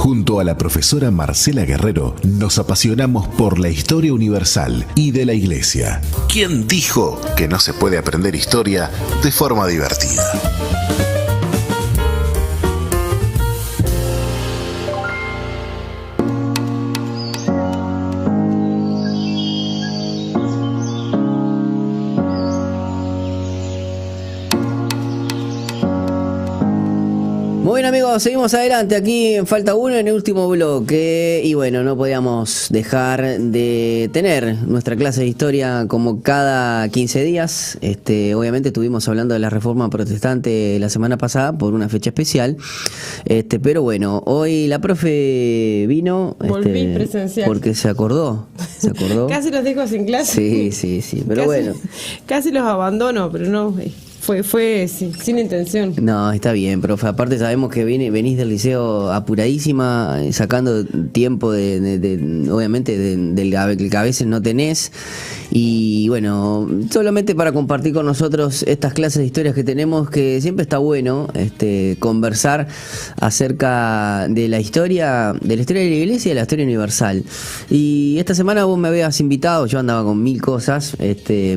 Junto a la profesora Marcela Guerrero nos apasionamos por la historia universal y de la Iglesia. ¿Quién dijo que no se puede aprender historia de forma divertida? Bueno amigos, seguimos adelante aquí en Falta Uno en el último bloque y bueno, no podíamos dejar de tener nuestra clase de historia como cada 15 días. Obviamente estuvimos hablando de la Reforma Protestante la semana pasada por una fecha especial, pero bueno, hoy la profe vino. Volví presencial. Porque se acordó. Casi los dejo sin clase. Sí, pero bueno. Casi los abandono, pero no... Fue sin intención. No, está bien, profe. Aparte sabemos que venís del liceo apuradísima, sacando tiempo obviamente del que a veces no tenés. Y bueno, solamente para compartir con nosotros estas clases de historias que tenemos, que siempre está bueno conversar acerca de la historia de la Iglesia y de la historia universal. Y esta semana vos me habías invitado, yo andaba con 1000 cosas,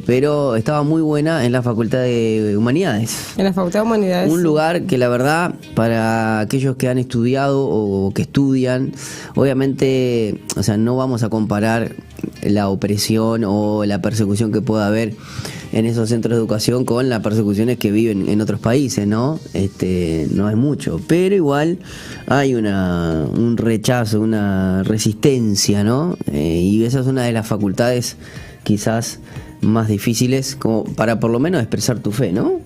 pero estaba muy buena en la Facultad de Humanidades. En la Facultad de Humanidades. Un lugar que la verdad, para aquellos que han estudiado o que estudian, obviamente, o sea, no vamos a comparar la opresión o la persecución que pueda haber en esos centros de educación con las persecuciones que viven en otros países, ¿no? No es mucho, pero igual hay un rechazo, una resistencia, ¿no? Y esa es una de las facultades quizás más difíciles como para por lo menos expresar tu fe, ¿no?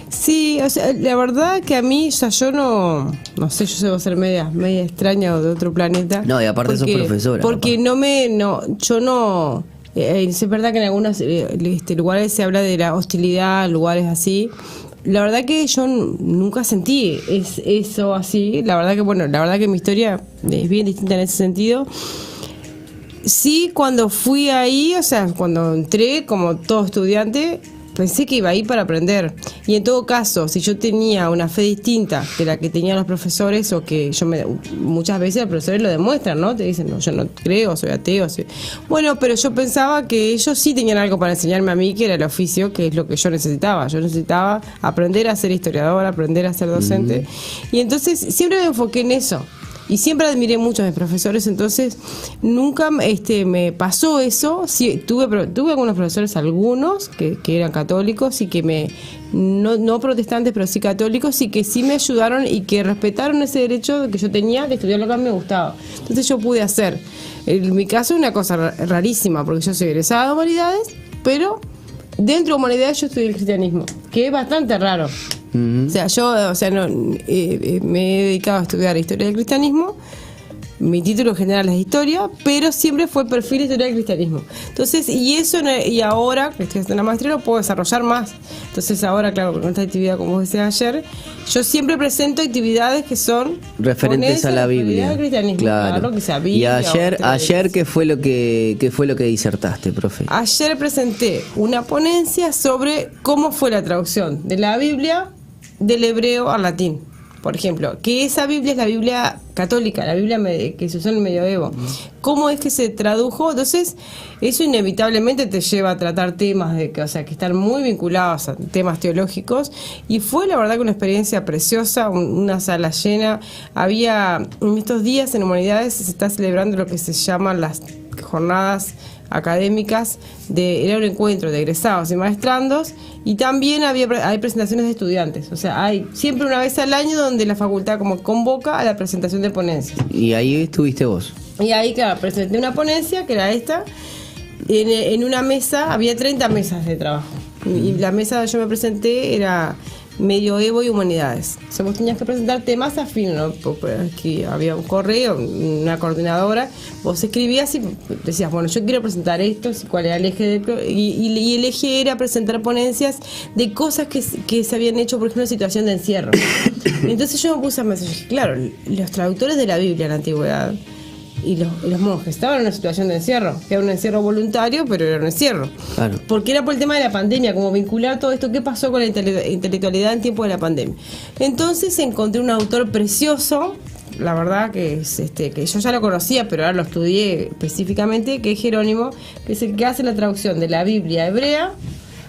Sí, o sea, la verdad que a mí, o sea, yo no sé, yo debo ser media extraña o de otro planeta. No, y aparte sos profesora. Porque es verdad que en algunos lugares se habla de la hostilidad, lugares así. La verdad que yo nunca sentí eso así. La verdad que mi historia es bien distinta en ese sentido. Sí, cuando fui ahí, o sea, cuando entré como todo estudiante, pensé que iba ahí para aprender. Y en todo caso, si yo tenía una fe distinta de la que tenían los profesores, o que muchas veces los profesores lo demuestran, ¿no? Te dicen, no, yo no creo, soy ateo. Bueno, pero yo pensaba que ellos sí tenían algo para enseñarme a mí, que era el oficio, que es lo que yo necesitaba. Yo necesitaba aprender a ser historiador, aprender a ser docente. Y entonces siempre me enfoqué en eso. Y siempre admiré mucho a mis profesores, entonces nunca me pasó eso. Sí, tuve algunos profesores, algunos que eran católicos y que no protestantes, pero sí católicos, y que sí me ayudaron y que respetaron ese derecho que yo tenía de estudiar lo que a mí me gustaba. Entonces yo pude hacer. En mi caso es una cosa rarísima, porque yo soy egresada de Humanidades, pero dentro de Humanidades yo estudié el cristianismo, que es bastante raro. O sea, me he dedicado a estudiar historia del cristianismo. Mi título general es historia, pero siempre fue perfil de historia del cristianismo. Entonces, y ahora que estoy haciendo una maestría, lo puedo desarrollar más. Entonces ahora, claro, con esta actividad, como vos decías ayer, yo siempre presento actividades que son referentes a la Biblia. Del cristianismo, claro, que sea Biblia. Y ayer ¿qué fue lo que disertaste, profe? Ayer presenté una ponencia sobre cómo fue la traducción de la Biblia del hebreo al latín. Por ejemplo, que esa Biblia es la Biblia católica, la Biblia que se usó en el medioevo. ¿Cómo es que se tradujo? Entonces, eso inevitablemente te lleva a tratar temas que están muy vinculados a temas teológicos. Y fue, la verdad, que una experiencia preciosa, una sala llena. En estos días en Humanidades se está celebrando lo que se llaman las jornadas académicas, era un encuentro de egresados y maestrandos, y también hay presentaciones de estudiantes. O sea, hay siempre una vez al año donde la facultad como convoca a la presentación de ponencias. Y ahí estuviste vos. Y ahí, claro, presenté una ponencia que era esta. En una mesa, había 30 mesas de trabajo. Y la mesa donde yo me presenté era medioevo y humanidades. O sea, vos tenías que presentar temas afines, ¿no? Porque había un correo, una coordinadora, vos escribías y decías, bueno, yo quiero presentar esto, cuál era el eje y el eje era presentar ponencias de cosas que se habían hecho, por ejemplo, en situación de encierro. Entonces yo me puse a pensar, claro, los traductores de la Biblia en la antigüedad y los monjes estaban en una situación de encierro, que era un encierro voluntario, pero era un encierro. Claro. Porque era por el tema de la pandemia, como vincular todo esto, qué pasó con la intelectualidad en tiempo de la pandemia. Entonces encontré un autor precioso, la verdad que es que yo ya lo conocía, pero ahora lo estudié específicamente, que es Jerónimo, que es el que hace la traducción de la Biblia hebrea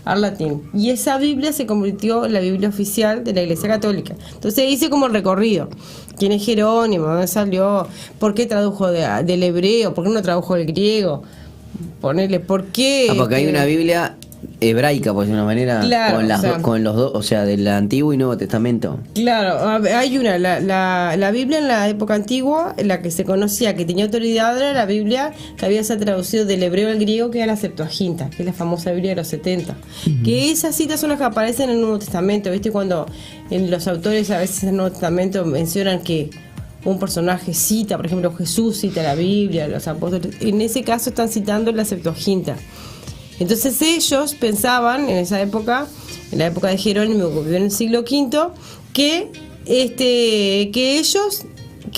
al latín. Y esa Biblia se convirtió en la Biblia oficial de la Iglesia Católica. Entonces hice como el recorrido. ¿Quién es Jerónimo? ¿Dónde salió? ¿Por qué tradujo del hebreo? ¿Por qué no tradujo del griego? Ponerle, ¿por qué? Porque hay una Biblia hebraica, por decirlo de una manera, claro, con los dos, o sea, del Antiguo y Nuevo Testamento. Claro, hay una, la Biblia en la época antigua, la que se conocía, que tenía autoridad, era la Biblia que había sido traducido del hebreo al griego, que era la Septuaginta, que es la famosa Biblia de los 70. Que esas citas son las que aparecen en el Nuevo Testamento, ¿viste? Cuando los autores a veces en el Nuevo Testamento mencionan que un personaje cita, por ejemplo, Jesús cita la Biblia, los apóstoles, en ese caso están citando la Septuaginta. Entonces ellos pensaban en esa época, en la época de Jerónimo, que vivió en el siglo V, que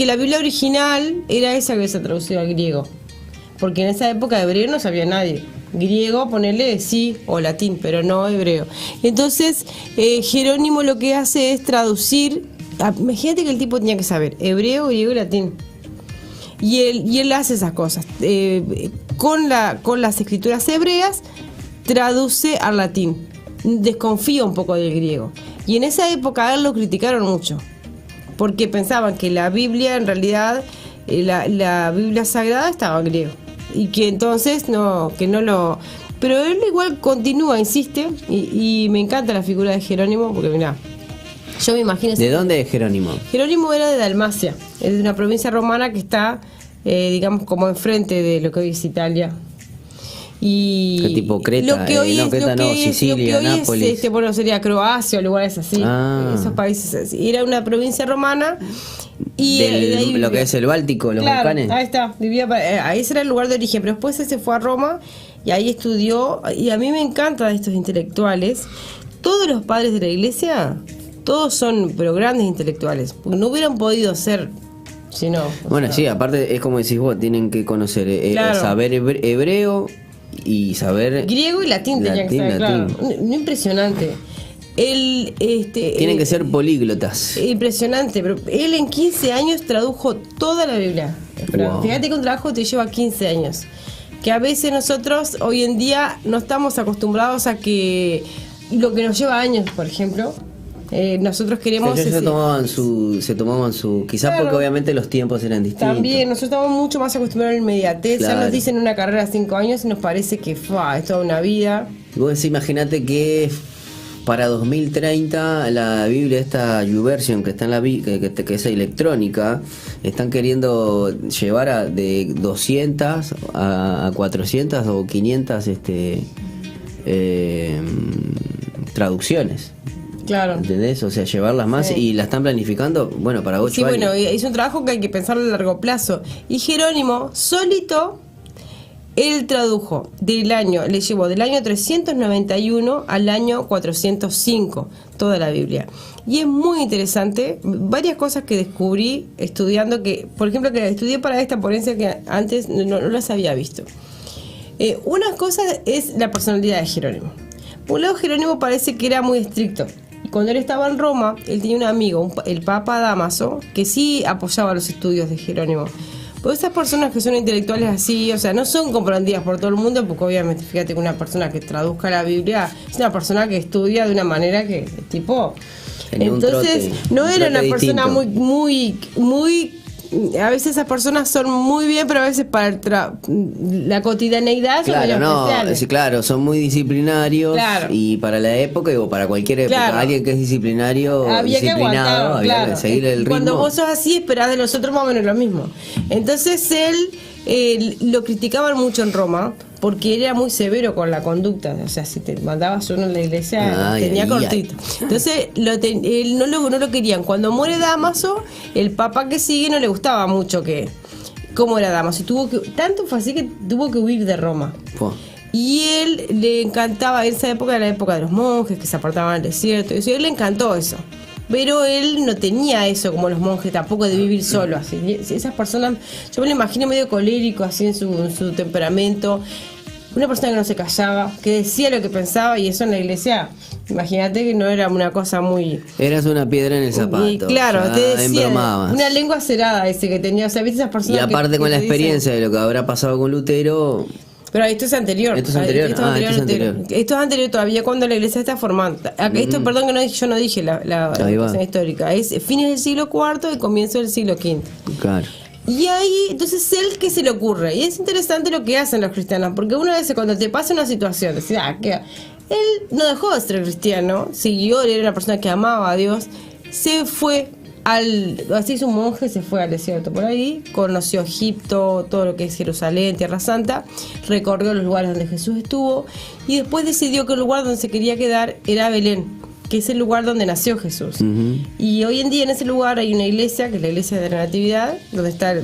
la Biblia original era esa que se ha traducido al griego, porque en esa época de hebreo no sabía nadie. Griego, ponerle sí, o latín, pero no hebreo. Entonces Jerónimo lo que hace es traducir. Imagínate que el tipo tenía que saber hebreo, griego y latín. Y él hace esas cosas. Con las escrituras hebreas traduce al latín. Desconfía un poco del griego. Y en esa época a él lo criticaron mucho. Porque pensaban que la Biblia, en realidad, la Biblia sagrada estaba en griego. Y que entonces Pero él igual continúa, insiste. Y me encanta la figura de Jerónimo, porque mirá, yo me imagino... ¿De dónde es Jerónimo? Jerónimo era de Dalmacia, es de una provincia romana que está, digamos, como enfrente de lo que hoy es Italia. Y ¿qué tipo Creta? Lo que hoy Sicilia, Nápoles. Bueno, sería Croacia o lugares así, esos países así. Era una provincia romana y de ahí lo que es el Báltico, los Balcanes. Ahí está, ahí ese era el lugar de origen, pero después se fue a Roma y ahí estudió. Y a mí me encanta de estos intelectuales, todos los padres de la iglesia, todos son pero grandes intelectuales, porque no hubieran podido ser si no. Bueno, sí, aparte es como decís vos, tienen que conocer, saber hebreo y saber griego y latín tenían que saber, claro. Impresionante. Tienen que ser políglotas. Impresionante, pero él en 15 años tradujo toda la Biblia. Wow. Fíjate que un trabajo te lleva 15 años. Que a veces nosotros hoy en día no estamos acostumbrados a que lo que nos lleva años, por ejemplo, nosotros queremos... Ellos se tomaban su quizás claro, porque obviamente los tiempos eran distintos. También, nosotros estamos mucho más acostumbrados a la inmediatez. Claro. Ya nos dicen una carrera de 5 años y nos parece que es toda una vida. Y vos imagínate que para 2030 la Biblia, esta YouVersion que está en que es electrónica, están queriendo llevar de 200 a 400 o 500 traducciones. Claro. ¿Entendés? O sea, llevarlas más, sí. Y la están planificando, bueno, para 8 años. Sí, bueno, es un trabajo que hay que pensarlo a largo plazo. Y Jerónimo, solito, él tradujo le llevó del año 391 al año 405 toda la Biblia. Y es muy interesante, varias cosas que descubrí estudiando, que, por ejemplo, que estudié para esta ponencia que antes no las había visto. Una cosa es la personalidad de Jerónimo. Por un lado, Jerónimo parece que era muy estricto. Y cuando él estaba en Roma, él tenía un amigo, el Papa Dámaso, que sí apoyaba los estudios de Jerónimo. Pero esas personas que son intelectuales así, o sea, no son comprendidas por todo el mundo, porque obviamente, fíjate que una persona que traduzca la Biblia es una persona que estudia de una manera que, tipo... Entonces, no era una persona muy a veces esas personas son muy bien, pero a veces para la cotidianeidad son especiales. Sí, claro, son muy disciplinarios, claro. Y para la época o para cualquier época, claro. Alguien que es disciplinado, había que seguir el ritmo. Cuando vos sos así, esperás de los otros más o menos lo mismo. Entonces él lo criticaban mucho en Roma porque era muy severo con la conducta. O sea, si te mandabas uno en la iglesia, tenía cortito. Entonces él no lo querían. Cuando muere Dámaso, el papa que sigue no le gustaba mucho cómo era Dámaso. Tanto fue así que tuvo que huir de Roma. Y él le encantaba, en esa época era la época de los monjes que se apartaban al desierto, y a él le encantó eso. Pero él no tenía eso como los monjes, tampoco de vivir solo. Así. Esas personas, yo me lo imagino medio colérico, así en su temperamento. Una persona que no se callaba, que decía lo que pensaba, y eso en la iglesia Imagínate que no era una cosa muy... Eras una piedra en el zapato. Y claro, ya te decía, embromabas. una lengua cerrada ese que tenía, o sea, viste esas personas Y aparte que con la te dicen- experiencia de lo que habrá pasado con Lutero, Pero esto es anterior. Esto es anterior. Esto es Ah, anterior, esto es Lutero. anterior. Esto es anterior todavía cuando la iglesia está formando. Esto, perdón, que no, yo no dije la Ahí va. cuestión histórica. Es fines del siglo IV y comienzo del siglo V. claro. Y ahí, entonces, él, ¿qué se le ocurre? Y es interesante lo que hacen los cristianos, porque una vez cuando te pasa una situación, decís, que él no dejó de ser cristiano, siguió, él era una persona que amaba a Dios, se fue así es un monje, se fue al desierto por ahí, conoció Egipto, todo lo que es Jerusalén, Tierra Santa, recorrió los lugares donde Jesús estuvo, y después decidió que el lugar donde se quería quedar era Belén, que es el lugar donde nació Jesús. Y hoy en día en ese lugar hay una iglesia, que es la iglesia de la Natividad, donde está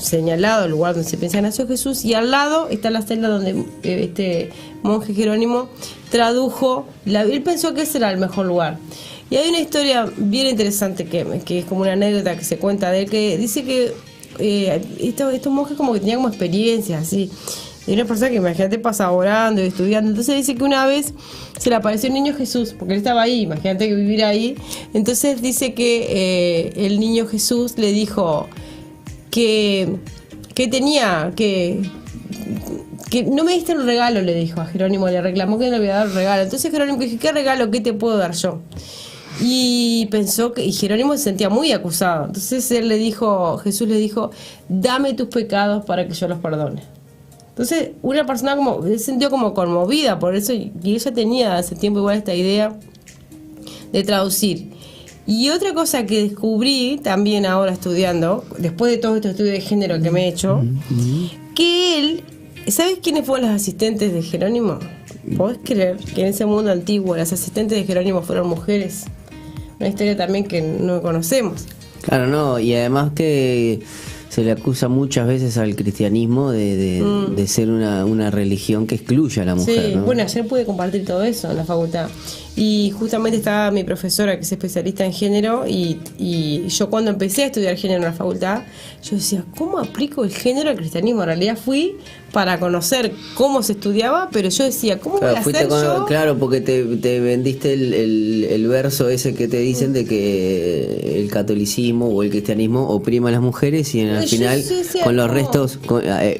señalado el lugar donde se piensa que nació Jesús, y al lado está la celda donde este monje Jerónimo tradujo, él pensó que ese era el mejor lugar. Y hay una historia bien interesante que es como una anécdota que se cuenta de él, que dice que estos monjes como que tenían como experiencias así. Y una persona que imagínate pasa orando y estudiando. Entonces dice que una vez se le apareció el niño Jesús, porque él estaba ahí, imagínate que vivir ahí. Entonces dice que el niño Jesús le dijo que tenía que no me diste un regalo, le dijo a Jerónimo, le reclamó que no le había dado un regalo. Entonces Jerónimo dijo, ¿qué regalo, qué te puedo dar yo? Y pensó y Jerónimo se sentía muy acusado. Entonces Jesús le dijo, dame tus pecados para que yo los perdone. Entonces, una persona se sintió como conmovida por eso, y ella tenía hace tiempo igual esta idea de traducir. Y otra cosa que descubrí también ahora estudiando, después de todos estos estudios de género que me he hecho, que él, ¿sabes quiénes fueron los asistentes de Jerónimo? ¿Podés creer que en ese mundo antiguo las asistentes de Jerónimo fueron mujeres? Una historia también que no conocemos. Claro, no, y además que se le acusa muchas veces al cristianismo de ser una religión que excluye a la mujer, Sí, ¿no? bueno, ayer pude compartir todo eso en la facultad. Y justamente estaba mi profesora, que es especialista en género, y yo cuando empecé a estudiar género en la facultad, yo decía, ¿cómo aplico el género al cristianismo? En realidad fui para conocer cómo se estudiaba, pero yo decía, ¿cómo voy a hacer yo? Claro, porque te vendiste el verso ese que te dicen de que el catolicismo o el cristianismo oprima a las mujeres, y al final decía, con los no. restos,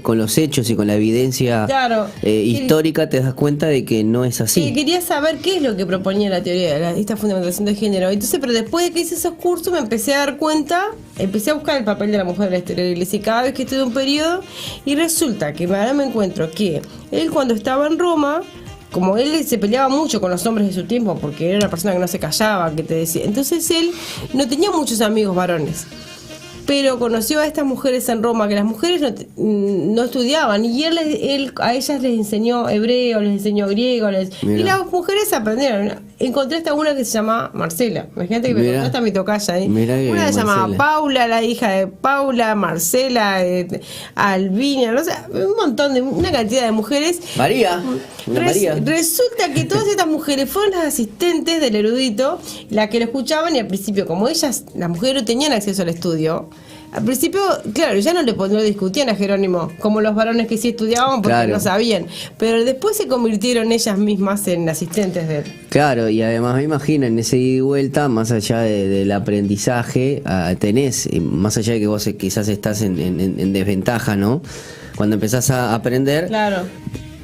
con los hechos y con la evidencia Claro. histórica te das cuenta de que no es así. Sí, quería saber qué es lo que proponía la teoría de esta fundamentación de género. Entonces, pero después de que hice esos cursos me empecé a dar cuenta, empecé a buscar el papel de la mujer en la historia de la iglesia, y cada vez que estudié un periodo, y resulta que ahora me encuentro que él, cuando estaba en Roma, como él se peleaba mucho con los hombres de su tiempo, porque era una persona que no se callaba, que te decía, entonces él no tenía muchos amigos varones, pero conoció a estas mujeres en Roma, que las mujeres no estudiaban, y él a ellas les enseñó hebreo, les enseñó griego, y las mujeres aprendieron. Encontré hasta una que se llama Marcela, imagínate que me encontré hasta mi tocaya ahí. Una se llamaba Paula, la hija de Paula, Marcela, Alvina, no sé, un montón una cantidad de mujeres. María. Resulta que todas estas mujeres fueron las asistentes del erudito, las que lo escuchaban, y al principio, como ellas, las mujeres no tenían acceso al estudio, al principio, claro, ya no le discutían a Jerónimo, como los varones que sí estudiaban porque no sabían, pero después se convirtieron ellas mismas en asistentes de él. Claro, y además me imagino en ese ida y vuelta, más allá del aprendizaje, tenés, más allá de que vos quizás estás en desventaja, ¿no? Cuando empezás a aprender, Claro.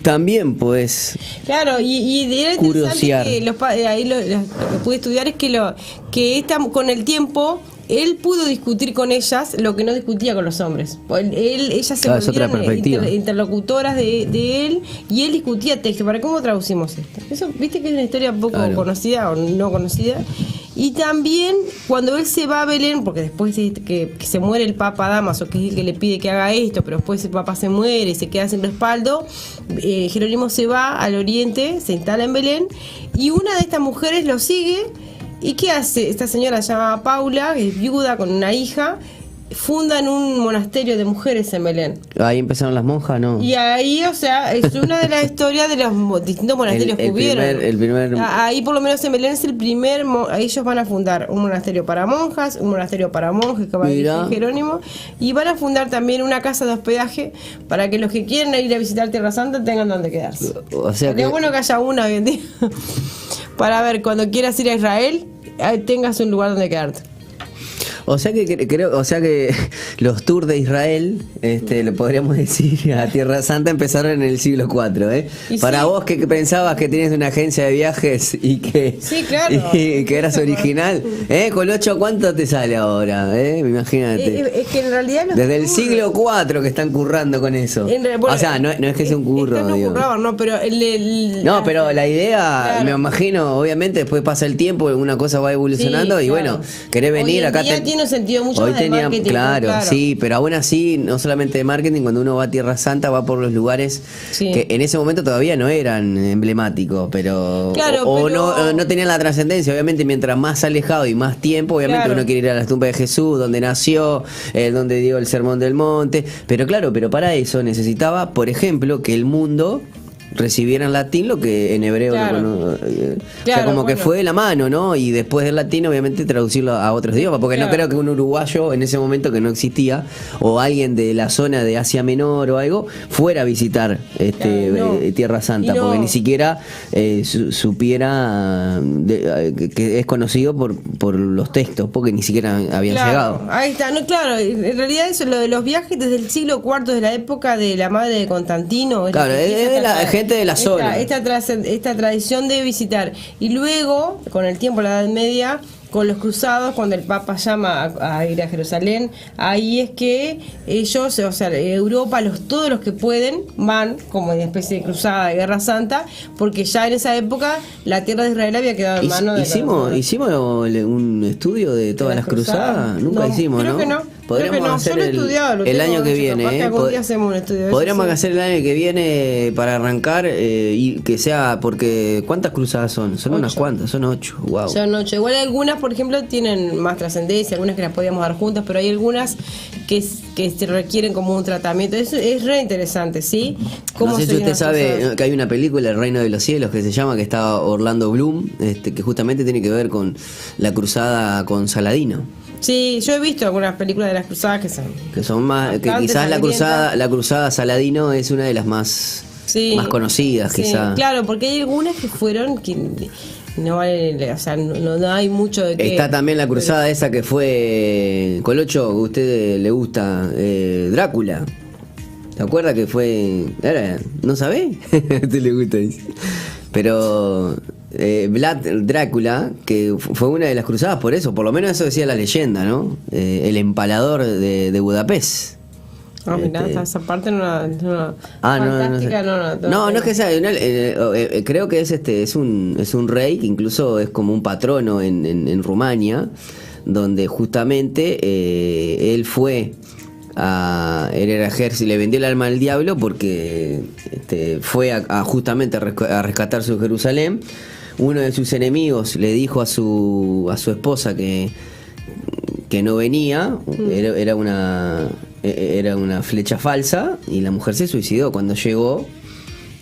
También pues claro, y era curiosear. interesante que ahí lo que pude estudiar es que con el tiempo él pudo discutir con ellas lo que no discutía con los hombres. Ellas se volvieron interlocutoras de él, y él discutía texto. ¿Para cómo traducimos esto? Eso, viste que es una historia poco conocida o no conocida. Y también cuando él se va a Belén, porque después de que se muere el Papa Dámaso, que es el que le pide que haga esto, pero después el Papa se muere y se queda sin respaldo, Jerónimo se va al oriente, se instala en Belén, y una de estas mujeres lo sigue. ¿Y qué hace? Esta señora se llama Paula, que es viuda con una hija, fundan un monasterio de mujeres en Belén. Ahí empezaron las monjas, ¿no? Y ahí, o sea, es una de las historias de los distintos monasterios que hubieron. El primer... Ahí, por lo menos en Belén, es el primer. Ellos van a fundar un monasterio para monjas, un monasterio para monjes, que va a dirigir Jerónimo, y van a fundar también una casa de hospedaje para que los que quieren ir a visitar Tierra Santa tengan donde quedarse. O sea Sería bueno que haya una hoy en día para ver cuando quieras ir a Israel, tengas un lugar donde quedarte. O sea que creo, los tours de Israel, lo podríamos decir, a Tierra Santa empezaron en el siglo IV, ¿eh? Para sí. vos que pensabas que tenías una agencia de viajes y que sí, claro. y que eras original, Colocho, ¿cuánto te sale ahora? Imagínate. Es que en realidad desde el siglo IV que están currando con eso. Bueno, o sea, no es que sea un curro. No curraban, no, pero pero la idea, claro. Me imagino, obviamente después pasa el tiempo, una cosa va evolucionando y claro. bueno, querés venir acá. Tiene un sentido mucho hoy más de marketing. Claro, sí, pero aún así, no solamente de marketing, cuando uno va a Tierra Santa va por los lugares que en ese momento todavía no eran emblemáticos, pero no tenían la trascendencia. Obviamente, mientras más alejado y más tiempo, obviamente uno quiere ir a la tumba de Jesús, donde nació, donde dio el Sermón del Monte, pero para eso necesitaba, por ejemplo, que el mundo recibiera en latín lo que en hebreo que fue de la mano, ¿no? Y después del latín obviamente traducirlo a otros idiomas, porque no creo que un uruguayo en ese momento, que no existía, o alguien de la zona de Asia Menor o algo fuera a visitar Tierra Santa, porque ni siquiera supiera que es conocido por los textos, porque ni siquiera habían llegado. Ahí está, en realidad eso, lo de los viajes desde el siglo IV, desde la época de la madre de Constantino, es de la gente de la zona. Esta tradición de visitar. Y luego, con el tiempo, la Edad Media, con los cruzados, cuando el Papa llama a ir a Jerusalén, ahí es que ellos, o sea, Europa, todos los que pueden, van como en especie de cruzada de Guerra Santa, porque ya en esa época la tierra de Israel había quedado en manos de ¿Hicimos un estudio de todas las cruzadas? Nunca hicimos, creo ¿no? que no. Podríamos hacer el año que viene. Podríamos hacer el año que viene para arrancar y que sea, porque ¿cuántas cruzadas son? Son 8. Unas cuantas, son 8. Wow. Son 8. Igual algunas, por ejemplo, tienen más trascendencia, algunas que las podíamos dar juntas, pero hay algunas que se requieren como un tratamiento. Es re interesante, ¿sí? No sé si usted sabe que hay una película, El Reino de los Cielos, que se llama, que está Orlando Bloom, que justamente tiene que ver con la cruzada con Saladino. Sí, yo he visto algunas películas de las cruzadas que son más, que quizás la cruzada Saladino es una de las más conocidas, quizás. Claro, porque hay algunas que fueron no vale, o sea, no hay mucho de que. Está también la cruzada esa que fue Colocho, que a usted le gusta, Drácula. ¿Se acuerda que fue? ¿No sabe? A usted le gusta eso. Pero Vlad Drácula, que fue una de las cruzadas, por eso, por lo menos eso decía la leyenda, ¿no? El empalador de Budapest. Mirá, esa parte no es que sea, creo que es un rey que incluso es como un patrono en Rumania, donde justamente él fue él era ejército, le vendió el alma al diablo porque fue justamente a rescatar su Jerusalén. Uno de sus enemigos le dijo a su esposa que no venía, era una flecha falsa, y la mujer se suicidó cuando llegó.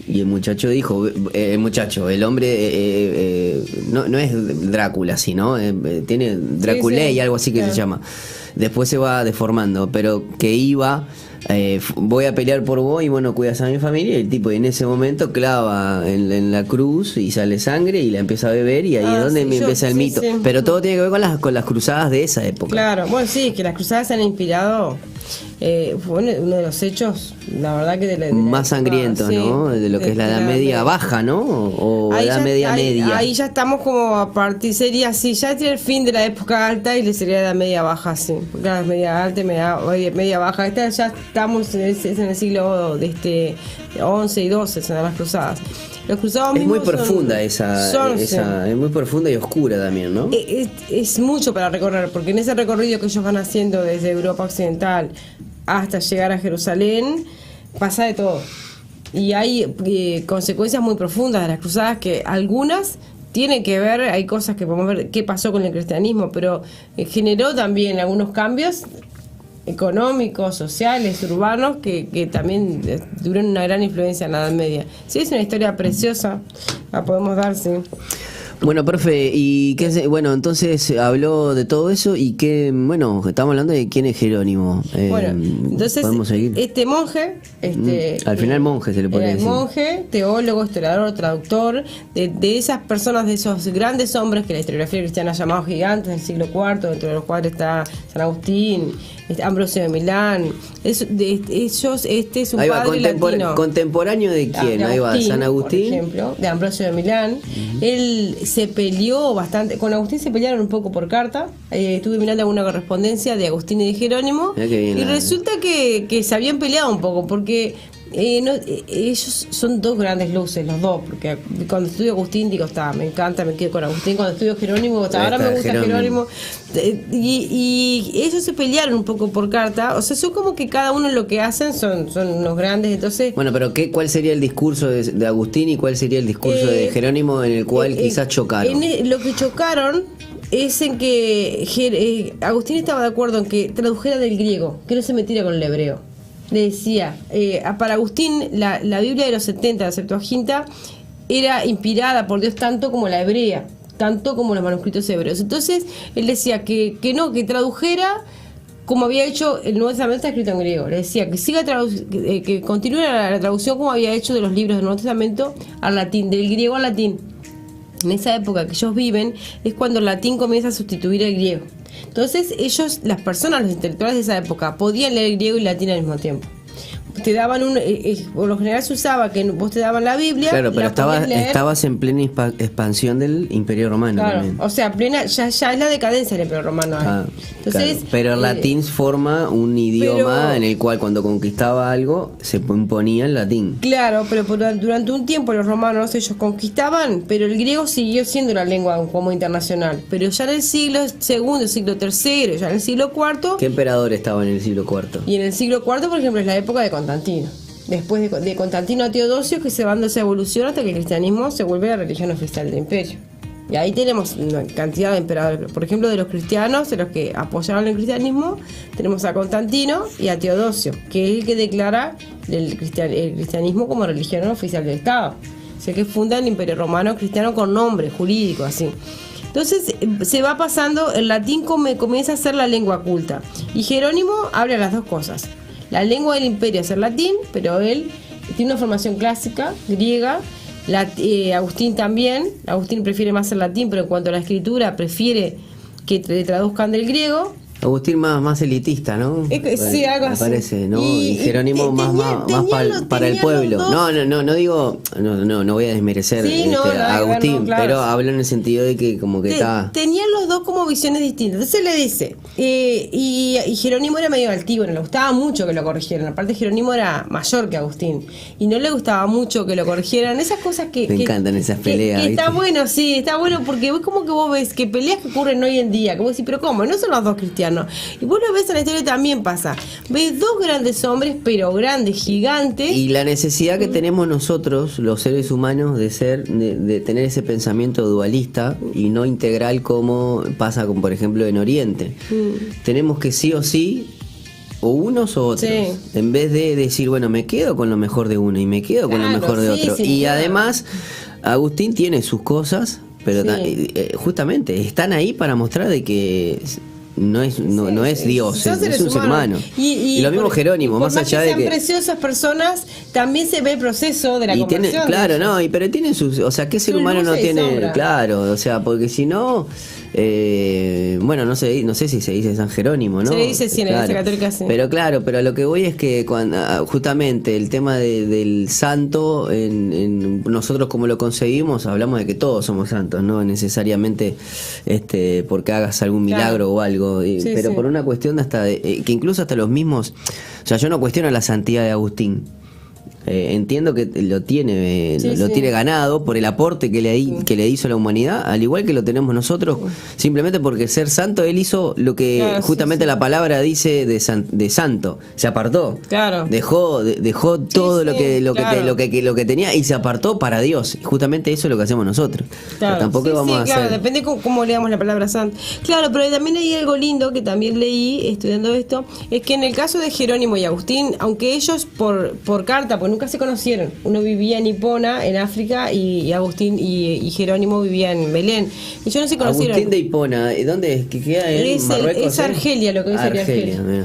Y el muchacho dijo, el hombre no es Drácula, sino tiene Draculé y algo así que se llama. Después se va deformando, pero que iba, voy a pelear por vos y vos no cuidas a mi familia. Y el tipo en ese momento clava en la cruz y sale sangre y la empieza a beber, y ahí es donde empieza el mito. Sí. Pero todo tiene que ver con las cruzadas de esa época. Claro, bueno, sí, que las cruzadas se han inspirado. Fue uno de los hechos, la verdad, que de la más sangrientos, ¿no? De lo que es la Edad Media baja, ¿no? O Edad Media media. Ahí ya estamos como a partir, sería así, ya sería el fin de la época alta y le sería Edad Media baja, sí. Claro, media alta y media baja. Ya estamos en el siglo de 11 y 12, son las cruzadas. Los cruzados es muy profunda es muy profunda y oscura también, ¿no? Es mucho para recorrer, porque en ese recorrido que ellos van haciendo desde Europa Occidental hasta llegar a Jerusalén, pasa de todo. Y hay consecuencias muy profundas de las cruzadas, que algunas tienen que ver, hay cosas que podemos ver qué pasó con el cristianismo, pero generó también algunos cambios económicos, sociales, urbanos, que también tuvieron una gran influencia en la Edad Media. Sí, es una historia preciosa, la podemos dar, sí. Bueno, profe, y qué, bueno, entonces habló de todo eso y que, bueno, estamos hablando de quién es Jerónimo. Bueno, entonces podemos seguir. Este monje, Al final monje se le puede decir. Monje, teólogo, historiador, traductor, de esas personas, de esos grandes hombres que la historiografía cristiana ha llamado gigantes del siglo IV, dentro de los cuales está San Agustín, Ambrosio de Milán. Ellos, este es un padre latino. ¿Contemporáneo de quién? De Ahí va, San Agustín. Por ejemplo, de Ambrosio de Milán. Él se peleó bastante, con Agustín se pelearon un poco por carta. Estuve mirando alguna correspondencia de Agustín y de Jerónimo. Y resulta que se habían peleado un poco, porque ellos son dos grandes luces, los dos, porque cuando estudio Agustín digo, me encanta, me quedo con Agustín. Cuando estudio Jerónimo, ahora me gusta Jerónimo. Y ellos se pelearon un poco por carta. O sea, son como que cada uno lo que hacen son unos grandes. Entonces, bueno, pero ¿cuál sería el discurso de Agustín y cuál sería el discurso de Jerónimo en el cual quizás chocaron? Lo que chocaron es en que Agustín estaba de acuerdo en que tradujera del griego, que no se metiera con el hebreo. Le decía, para Agustín la Biblia de los 70, la Septuaginta, era inspirada por Dios tanto como la hebrea, tanto como los manuscritos hebreos. Entonces él decía que tradujera como había hecho el Nuevo Testamento, está escrito en griego. Le decía que que continúe la traducción como había hecho de los libros del Nuevo Testamento al latín, del griego al latín. En esa época que ellos viven es cuando el latín comienza a sustituir el griego. Entonces las personas, los intelectuales de esa época, podían leer griego y latín al mismo tiempo. Te daban por lo general se usaba que vos te daban la Biblia. Claro, pero estabas en plena expansión del Imperio Romano. Claro, también. o sea, ya es la decadencia del Imperio Romano. Entonces, claro. Pero el latín forma un idioma en el cual cuando conquistaba algo se imponía el latín. Claro, pero durante un tiempo los romanos ellos conquistaban, pero el griego siguió siendo la lengua como internacional. Pero ya en el siglo II, siglo III, ya en el siglo IV. ¿Qué emperador estaba en el siglo IV? Y en el siglo IV, por ejemplo, es la época de Constantino. Después de Constantino a Teodosio, que se va dando esa evolución hasta que el cristianismo se vuelve la religión oficial del imperio. Y ahí tenemos una cantidad de emperadores. Por ejemplo, de los cristianos, de los que apoyaron el cristianismo, tenemos a Constantino y a Teodosio, que es el que declara el cristianismo como religión oficial del Estado. O sea, que funda el Imperio Romano Cristiano con nombre jurídico, así. Entonces se va pasando, el latín comienza a ser la lengua culta. Y Jerónimo habla las dos cosas. La lengua del imperio es el latín, pero él tiene una formación clásica, griega. Agustín también. Agustín prefiere más el latín, pero en cuanto a la escritura prefiere que le traduzcan del griego. Agustín más elitista, ¿no? Sí, algo así. Me parece, ¿no? Y Jerónimo más para el pueblo. No digo, no voy a desmerecer a Agustín, claro. Pero hablo en el sentido de que como que está... Tenían los dos como visiones distintas. Entonces le dice, y Jerónimo era medio altivo, no le gustaba mucho que lo corrigieran. Aparte Jerónimo era mayor que Agustín y no le gustaba mucho que lo corrigieran. Esas cosas que... Me encantan esas peleas. Que está bueno, sí, está bueno porque es como que vos ves que peleas que ocurren hoy en día, que vos decís, pero ¿cómo? No son los dos cristianos. Y vos lo ves en la historia también pasa. Ves dos grandes hombres, pero grandes, gigantes. Y la necesidad que tenemos nosotros, los seres humanos, de tener ese pensamiento dualista y no integral como pasa con, por ejemplo, en Oriente. Tenemos que sí o sí, o unos o otros. Sí. En vez de decir, bueno, me quedo con lo mejor de uno y me quedo con lo mejor de otro. Sí, y además, Agustín tiene sus cosas, pero justamente están ahí para mostrar de que... No es Dios, es un ser humano. Y lo mismo Jerónimo, más allá de que sean preciosas personas, también se ve el proceso de la conversión. Claro, pero tienen sus, o sea, ¿qué ser humano no tiene? Sombra. Claro, o sea, porque si no, bueno, no sé si se dice San Jerónimo, ¿no? Se dice sí, en la Iglesia Católica sí. Pero claro, pero a lo que voy es que justamente el tema del santo, en nosotros como lo concebimos, hablamos de que todos somos santos, no necesariamente porque hagas algún milagro o algo. Pero por una cuestión que incluso hasta los mismos, o sea, yo no cuestiono la santidad de Agustín, entiendo que lo tiene Sí, lo sí. tiene ganado por el aporte que le hizo a la humanidad, al igual que lo tenemos nosotros, simplemente porque ser santo, él hizo lo que Claro, sí, justamente sí. la palabra dice de santo, se apartó, Claro. dejó todo lo sí, que claro. lo que tenía y se apartó para Dios. Justamente eso es lo que hacemos nosotros. Claro, Tampoco sí, vamos sí, a claro, hacer. depende cómo leamos la palabra santo. Claro, pero también hay algo lindo que también leí estudiando esto, es que en el caso de Jerónimo y Agustín, aunque ellos por carta, pues nunca se conocieron, uno vivía en Hipona, en África, y Agustín y Jerónimo vivían en Belén. Ellos no se conocieron. Agustín de Hipona, ¿dónde es? ¿Que queda en Marruecos? Es Argelia, lo que dice Argelia. Mira.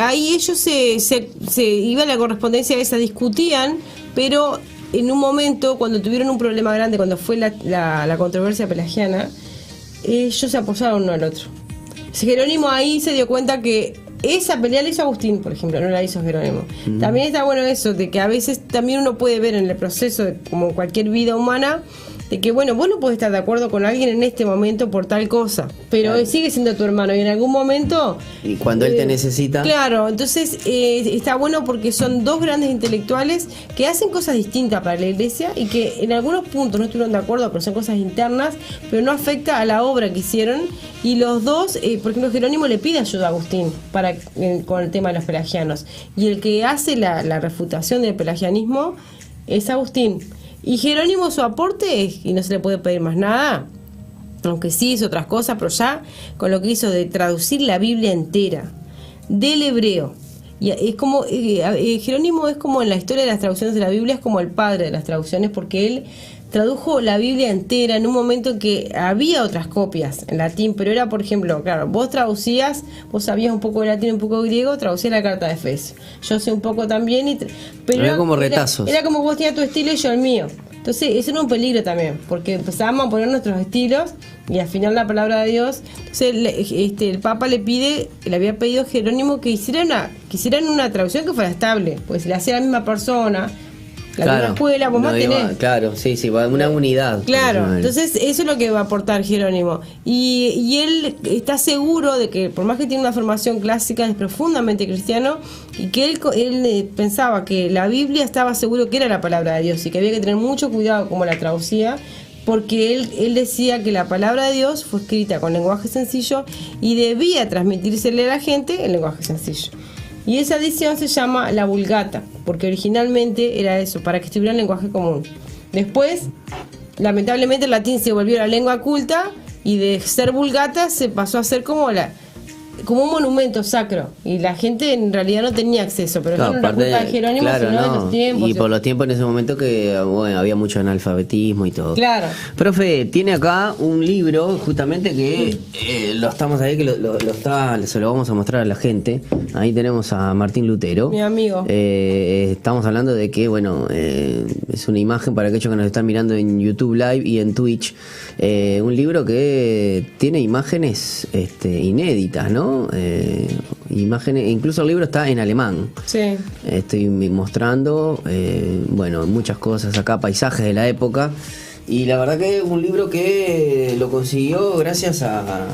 Ahí ellos se iban a la correspondencia esa, discutían, pero en un momento, cuando tuvieron un problema grande, cuando fue la controversia pelagiana, ellos se apoyaron uno al otro. Jerónimo ahí se dio cuenta que esa pelea la hizo Agustín, por ejemplo, no la hizo Jerónimo. También está bueno eso, de que a veces también uno puede ver en el proceso, como cualquier vida humana, de que bueno, vos no podés estar de acuerdo con alguien en este momento por tal cosa, pero Claro. sigue siendo tu hermano y en algún momento... Y cuando él te necesita. Claro, entonces está bueno porque son dos grandes intelectuales que hacen cosas distintas para la iglesia y que en algunos puntos no estuvieron de acuerdo, pero son cosas internas, pero no afecta a la obra que hicieron. Y los dos, por ejemplo, Jerónimo le pide ayuda a Agustín con el tema de los pelagianos. Y el que hace la refutación del pelagianismo es Agustín. Y Jerónimo, su aporte es, y no se le puede pedir más nada, aunque sí hizo otras cosas, pero ya con lo que hizo de traducir la Biblia entera del hebreo. Y es como Jerónimo es como en la historia de las traducciones de la Biblia, es como el padre de las traducciones, porque él tradujo la Biblia entera en un momento en que había otras copias en latín, pero era, por ejemplo, claro, vos sabías un poco de latín, un poco de griego, traducías la carta de Efesios. Yo sé un poco también, pero Era como retazos. Era como vos tenías tu estilo y yo el mío. Entonces, eso era un peligro también, porque empezábamos a poner nuestros estilos y al final la palabra de Dios. Entonces, el Papa le había pedido a Jerónimo que hicieran una traducción que fuera estable, pues si la hacía la misma persona, la misma escuela, vos más tenés. Claro, sí, una unidad. Claro, entonces eso es lo que va a aportar Jerónimo. Y él está seguro de que, por más que tiene una formación clásica, es profundamente cristiano y que él pensaba que la Biblia estaba seguro que era la palabra de Dios y que había que tener mucho cuidado cómo la traducía, porque él decía que la palabra de Dios fue escrita con lenguaje sencillo y debía transmitírsele a la gente en lenguaje sencillo. Y esa edición se llama la Vulgata, porque originalmente era eso, para que estuviera en lenguaje común. Después, lamentablemente, el latín se volvió la lengua culta y de ser Vulgata se pasó a ser como un monumento sacro. Y la gente en realidad no tenía acceso, pero Claro, eso no era culpa de Jerónimo, claro, sino de no. los tiempos. Y por los tiempos en ese momento que bueno, había mucho analfabetismo y todo. Claro. Profe, tiene acá un libro justamente que lo estamos ahí, que se lo vamos a mostrar a la gente. Ahí tenemos a Martín Lutero. Mi amigo. Estamos hablando de que, bueno, es una imagen para aquellos que nos están mirando en YouTube Live y en Twitch. Un libro que tiene imágenes inéditas, ¿no? Imágenes, incluso el libro está en alemán. Sí. Estoy mostrando, bueno, muchas cosas acá, paisajes de la época. Y la verdad que es un libro que lo consiguió gracias a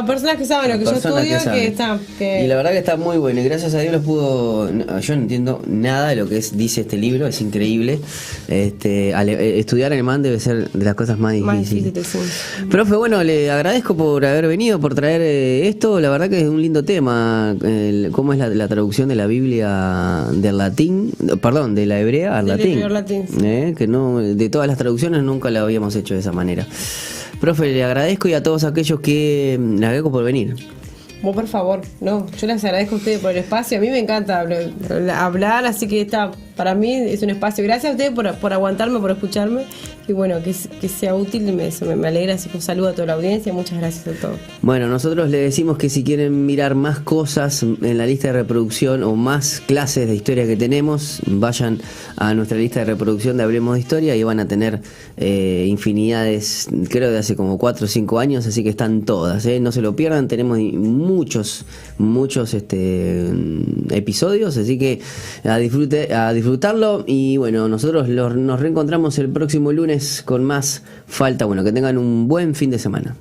personas que saben lo que yo personas estudio, que saben. Y la verdad que está muy bueno y gracias a Dios los pudo. Yo no entiendo nada de lo que dice este libro, es increíble. Estudiar alemán debe ser de las cosas más difíciles. Sí. Profe, bueno, le agradezco por haber venido, por traer esto. La verdad que es un lindo tema, cómo es la traducción de la Biblia del latín, perdón, de la hebrea al latín. Hebreo al latín, sí. Que no, de todas las traducciones nunca la habíamos hecho de esa manera. Profe, le agradezco y a todos aquellos que le agradezco por venir. Vos, por favor, no, yo les agradezco a ustedes por el espacio. A mí me encanta hablar, así que para mí es un espacio. Gracias a ustedes por aguantarme, por escucharme. Y bueno, que sea útil, me alegra. Así que un saludo a toda la audiencia. Muchas gracias a todos. Bueno, nosotros le decimos que si quieren mirar más cosas en la lista de reproducción o más clases de historia que tenemos, vayan a nuestra lista de reproducción de Hablemos de Historia y van a tener infinidades, creo de hace como 4 o 5 años, así que están todas, no se lo pierdan. Tenemos muchos episodios, así que a disfrutarlo. Y bueno, nosotros nos reencontramos el próximo lunes con más Falta. Bueno, que tengan un buen fin de semana.